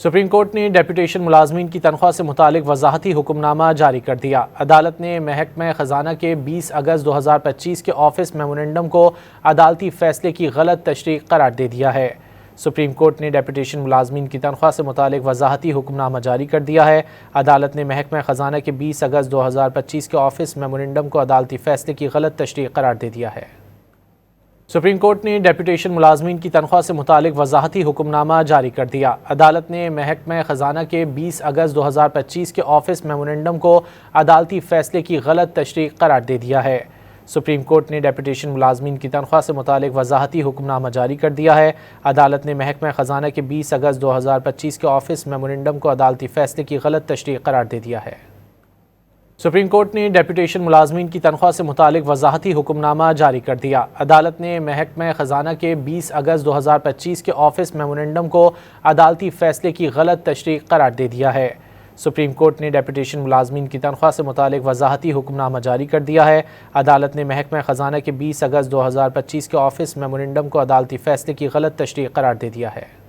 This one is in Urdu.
سپریم کورٹ نے ڈیپوٹیشن ملازمین کی تنخواہ سے متعلق وضاحتی حکم نامہ جاری کر دیا۔ عدالت نے محکمہ خزانہ کے 20 اگست 2025 کے آفس میمورنڈم کو عدالتی فیصلے کی غلط تشریح قرار دے دیا ہے۔ سپریم کورٹ نے ڈیپوٹیشن ملازمین کی تنخواہ سے متعلق وضاحتی حکم نامہ جاری کر دیا ہے۔ عدالت نے محکمہ خزانہ کے 20 اگست 2025 کے آفس میمورنڈم کو عدالتی فیصلے کی غلط تشریح قرار دے دیا ہے۔ سپریم کورٹ نے ڈیپوٹیشن ملازمین کی تنخواہ سے متعلق وضاحتی حکم نامہ جاری کر دیا۔ عدالت نے محکمہ خزانہ کے 20 اگست 2025 کے آفس میمورنڈم کو عدالتی فیصلے کی غلط تشریح قرار دے دیا ہے۔ سپریم کورٹ نے ڈیپوٹیشن ملازمین کی تنخواہ سے متعلق وضاحتی حکم نامہ جاری کر دیا ہے۔ عدالت نے محکمہ خزانہ کے 20 اگست 2025 کے آفس میمورنڈم کو عدالتی فیصلے کی غلط تشریح قرار دے دیا ہے۔ سپریم کورٹ نے ڈیپوٹیشن ملازمین کی تنخواہ سے متعلق وضاحتی حکم نامہ جاری کر دیا۔ عدالت نے محکمہ خزانہ کے 20 اگست 2025 کے آفس میمورنڈم کو عدالتی فیصلے کی غلط تشریح قرار دے دیا ہے۔ سپریم کورٹ نے ڈیپوٹیشن ملازمین کی تنخواہ سے متعلق وضاحتی حکم نامہ جاری کر دیا ہے۔ عدالت نے محکمہ خزانہ کے 20 اگست 2025 کے آفس میمورنڈم کو عدالتی فیصلے کی غلط تشریح قرار دے دیا ہے۔